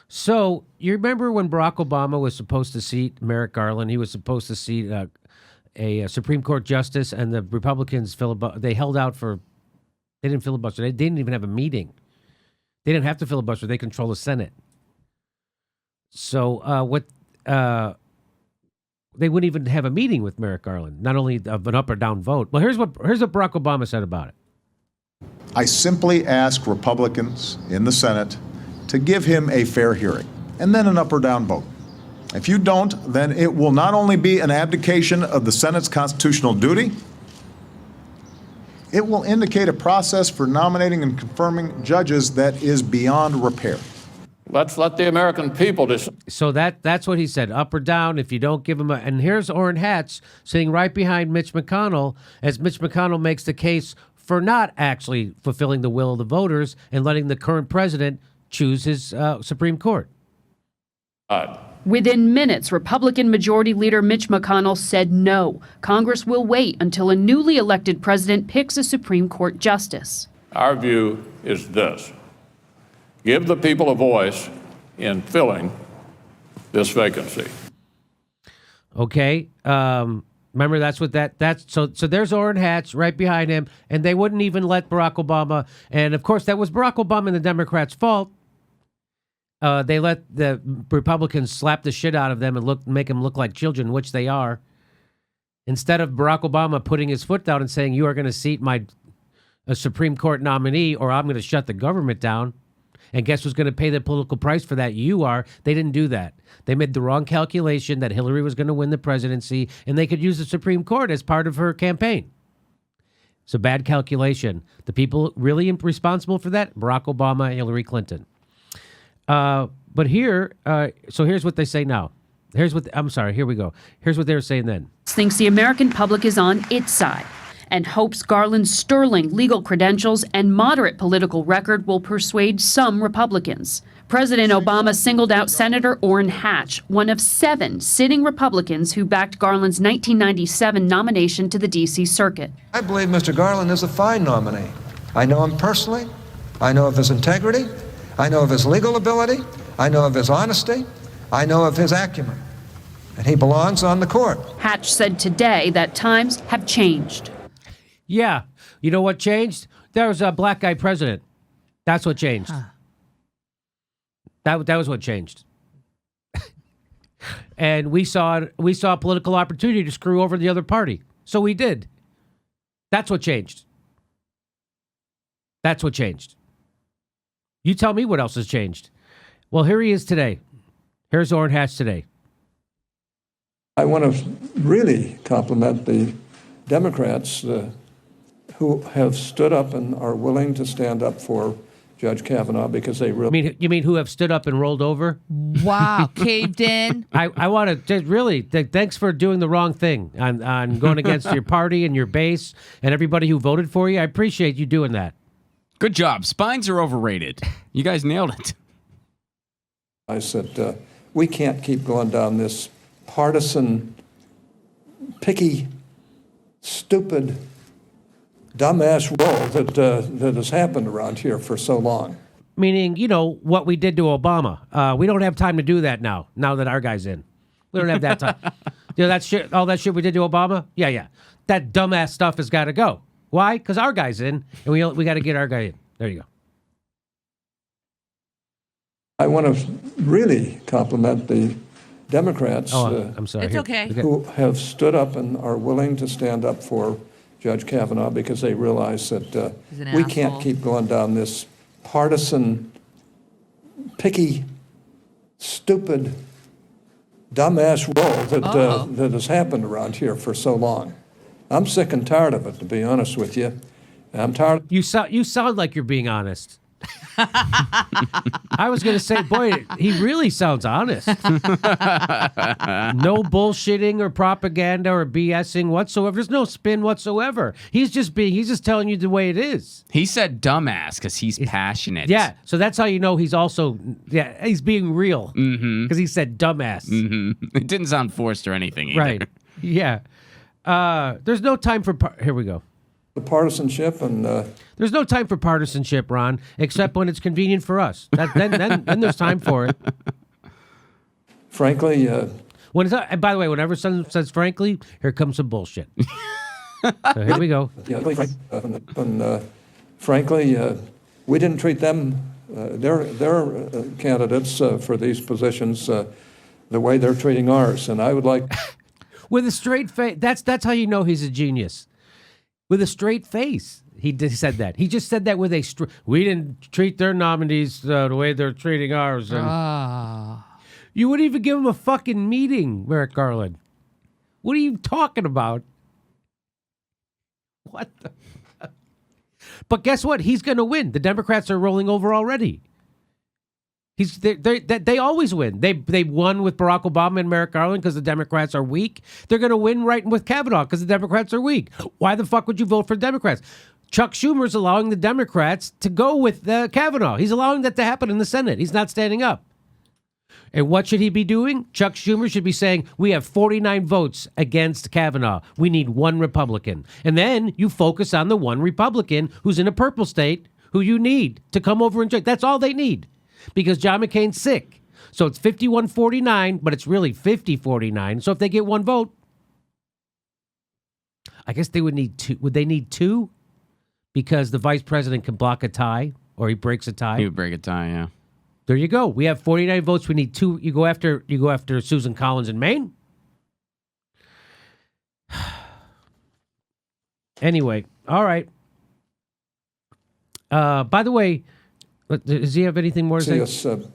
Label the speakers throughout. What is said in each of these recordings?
Speaker 1: So you remember when Barack Obama was supposed to seat Merrick Garland? He was supposed to seat a Supreme Court justice, and the Republicans they held out for. They didn't filibuster. They didn't even have a meeting. They didn't have to filibuster. They control the Senate. So they wouldn't even have a meeting with Merrick Garland. Not only of an up or down vote. Well, here's what Barack Obama said about it.
Speaker 2: I simply ask Republicans in the Senate to give him a fair hearing and then an up or down vote. If you don't, then it will not only be an abdication of the Senate's constitutional duty, it will indicate a process for nominating and confirming judges that is beyond repair.
Speaker 3: Let's let the American people decide.
Speaker 1: So that's what he said, up or down, if you don't give him a... And here's Orin Hatch sitting right behind Mitch McConnell as Mitch McConnell makes the case for not actually fulfilling the will of the voters and letting the current president choose his Supreme Court.
Speaker 4: Within minutes, Republican Majority Leader Mitch McConnell said no. Congress will wait until a newly elected president picks a Supreme Court justice.
Speaker 3: Our view is this. Give the people a voice in filling this vacancy.
Speaker 1: Okay. Remember, that's what that's so there's Orrin Hatch right behind him, and they wouldn't even let Barack Obama. And of course, that was Barack Obama and the Democrats' fault. They let the Republicans slap the shit out of them and make them look like children, which they are. Instead of Barack Obama putting his foot down and saying, "You are going to seat a Supreme Court nominee, or I'm going to shut the government down." And guess who's going to pay the political price for that? You are. They didn't do that. They made the wrong calculation that Hillary was going to win the presidency, and they could use the Supreme Court as part of her campaign. It's a bad calculation. The people really responsible for that, Barack Obama, Hillary Clinton. But here, so here's what they say now. Here we go. Here's what they were saying then.
Speaker 4: Thinks the American public is on its side and hopes Garland's sterling legal credentials and moderate political record will persuade some Republicans. President Obama singled out Senator Orrin Hatch, one of 7 sitting Republicans who backed Garland's 1997 nomination to the D.C. Circuit.
Speaker 5: I believe Mr. Garland is a fine nominee. I know him personally. I know of his integrity. I know of his legal ability. I know of his honesty. I know of his acumen. And he belongs on the court.
Speaker 4: Hatch said today that times have changed.
Speaker 1: Yeah. You know what changed? There was a black guy president. That's what changed. That was what changed. And we saw a political opportunity to screw over the other party. So we did. That's what changed. That's what changed. You tell me what else has changed. Well, here he is today. Here's Orrin Hatch today.
Speaker 6: I want to really compliment the Democrats who have stood up and are willing to stand up for Judge Kavanaugh because they really...
Speaker 1: You mean who have stood up and rolled over?
Speaker 7: Wow, caved in.
Speaker 1: I want to really thanks for doing the wrong thing on going against your party and your base and everybody who voted for you. I appreciate you doing that.
Speaker 8: Good job. Spines are overrated. You guys nailed it.
Speaker 6: I said, we can't keep going down this partisan, picky, stupid, dumbass roll that has happened around here for so long.
Speaker 1: Meaning, what we did to Obama. We don't have time to do that now that our guy's in. We don't have that time. That shit, all that shit we did to Obama? Yeah. That dumbass stuff has got to go. Why? Because our guy's in, and we got to get our guy in. There you go.
Speaker 6: I want to really compliment the Democrats
Speaker 1: I'm sorry.
Speaker 7: It's okay.
Speaker 6: who have stood up and are willing to stand up for Judge Kavanaugh because they realize that we can't keep going down this partisan, picky, stupid, dumbass roll that has happened around here for so long. I'm sick and tired of it, to be honest with you. I'm tired.
Speaker 1: You sound like you're being honest. I was going to say, boy, he really sounds honest. No bullshitting or propaganda or BSing whatsoever. There's no spin whatsoever. He's just telling you the way it is.
Speaker 8: He said dumbass because he's passionate.
Speaker 1: Yeah, so that's how you know he's he's being real. Because he said dumbass.
Speaker 8: It didn't sound forced or anything either.
Speaker 1: Right. Yeah. There's no time for... Here we go.
Speaker 6: the partisanship and
Speaker 1: There's no time for partisanship, Ron, except when it's convenient for us. Then there's time for it.
Speaker 6: frankly,
Speaker 1: And by the way, whenever someone says "frankly," here comes some bullshit. So here we go.
Speaker 6: frankly, we didn't treat them, their candidates for these positions the way they're treating ours. And I would like...
Speaker 1: With a straight face. That's how you know he's a genius. With a straight face. He said that. He just said that with a we didn't treat their nominees the way they're treating ours. And you wouldn't even give him a fucking meeting, Merrick Garland. What are you talking about? What the... But guess what? He's going to win. The Democrats are rolling over already. They always win. They won with Barack Obama and Merrick Garland because the Democrats are weak. They're going to win right with Kavanaugh because the Democrats are weak. Why the fuck would you vote for Democrats? Chuck Schumer's allowing the Democrats to go with Kavanaugh. He's allowing that to happen in the Senate. He's not standing up. And what should he be doing? Chuck Schumer should be saying, we have 49 votes against Kavanaugh. We need one Republican. And then you focus on the one Republican who's in a purple state who you need to come over and check. That's all they need because John McCain's sick. So it's 51-49, but it's really 50-49. So if they get one vote, I guess they would need two. Would they need two? Because the vice president can block a tie or he breaks a tie.
Speaker 8: He would break a tie, yeah.
Speaker 1: There you go. We have 49 votes. We need two. You go after Susan Collins in Maine. Anyway, all right. By the way, does he have anything more to say?
Speaker 6: See us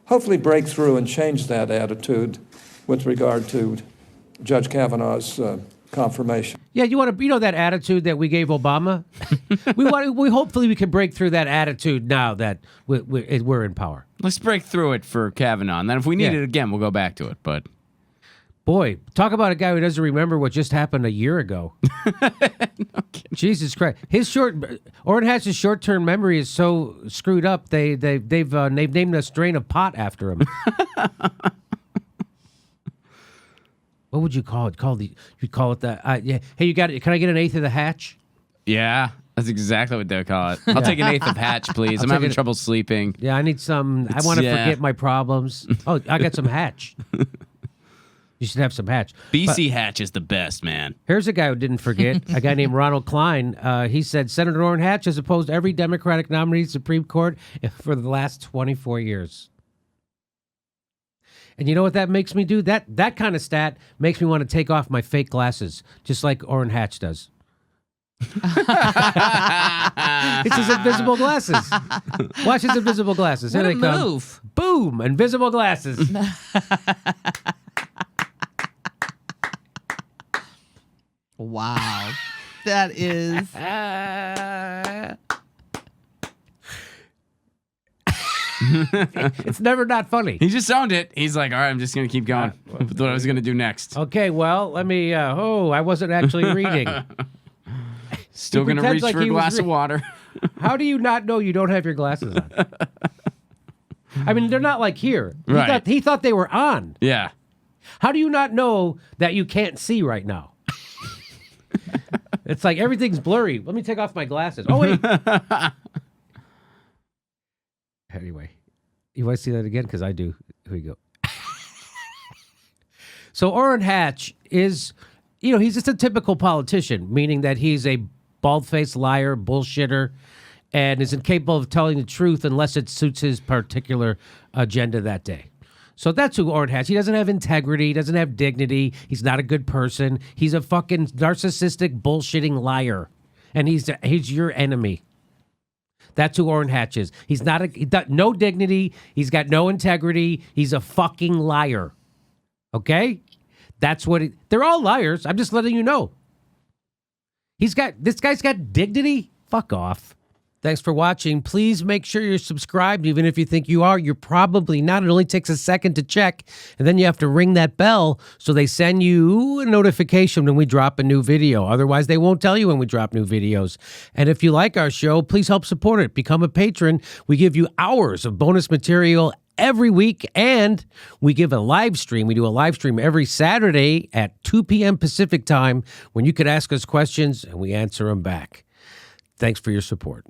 Speaker 6: hopefully break through and change that attitude with regard to Judge Kavanaugh's confirmation.
Speaker 1: Yeah, that attitude that we gave Obama. we hopefully we can break through that attitude now that we're in power.
Speaker 8: Let's break through it for Kavanaugh, and then if we need it again, we'll go back to it. But
Speaker 1: boy, talk about a guy who doesn't remember what just happened a year ago. No Jesus Christ, Orin Hatch's short-term memory is so screwed up. They've named a strain of pot after him. What would you call it? You'd call it that. Yeah. Hey, you got it. Can I get an eighth of the Hatch?
Speaker 8: yeah, that's exactly what they'll call it. I'll take an eighth of Hatch, please. I'm having trouble sleeping.
Speaker 1: Yeah, I need some. I want to forget my problems. Oh, I got some Hatch. You should have some Hatch.
Speaker 8: BC Hatch is the best, man.
Speaker 1: Here's a guy who didn't forget. A guy named Ronald Klein. He said Senator Orrin Hatch has opposed every Democratic nominee to the Supreme Court for the last 24 years. And you know what that makes me do? That kind of stat makes me want to take off my fake glasses, just like Orrin Hatch does. It's his invisible glasses. Watch his invisible glasses. Here they come.
Speaker 7: Move.
Speaker 1: Boom! Invisible glasses.
Speaker 7: Wow. That is...
Speaker 1: It's never not funny.
Speaker 8: He just owned it. He's like, all right, I'm just going to keep going with what I was going to do next.
Speaker 1: Okay, well, let me... I wasn't actually reading.
Speaker 8: Still going to reach for a glass of water.
Speaker 1: How do you not know you don't have your glasses on? I mean, they're not like here.
Speaker 8: Right.
Speaker 1: He thought they were on.
Speaker 8: Yeah.
Speaker 1: How do you not know that you can't see right now? It's like everything's blurry. Let me take off my glasses. Oh, wait. Anyway, you want to see that again? Because I do. Here we go. So Orrin Hatch is, he's just a typical politician, meaning that he's a bald-faced liar, bullshitter, and is incapable of telling the truth unless it suits his particular agenda that day. So that's who Orrin Hatch. He doesn't have integrity. He doesn't have dignity. He's not a good person. He's a fucking narcissistic, bullshitting liar. And he's your enemy. That's who Orrin Hatch is. He's got no dignity. He's got no integrity. He's a fucking liar. Okay? That's what they're all liars. I'm just letting you know. This guy's got dignity. Fuck off. Thanks for watching. Please make sure you're subscribed, even if you think you are. You're probably not. It only takes a second to check, and then you have to ring that bell so they send you a notification when we drop a new video. Otherwise, they won't tell you when we drop new videos. And if you like our show, please help support it. Become a patron. We give you hours of bonus material every week, and we give a live stream. We do a live stream every Saturday at 2 p.m. Pacific time when you could ask us questions, and we answer them back. Thanks for your support.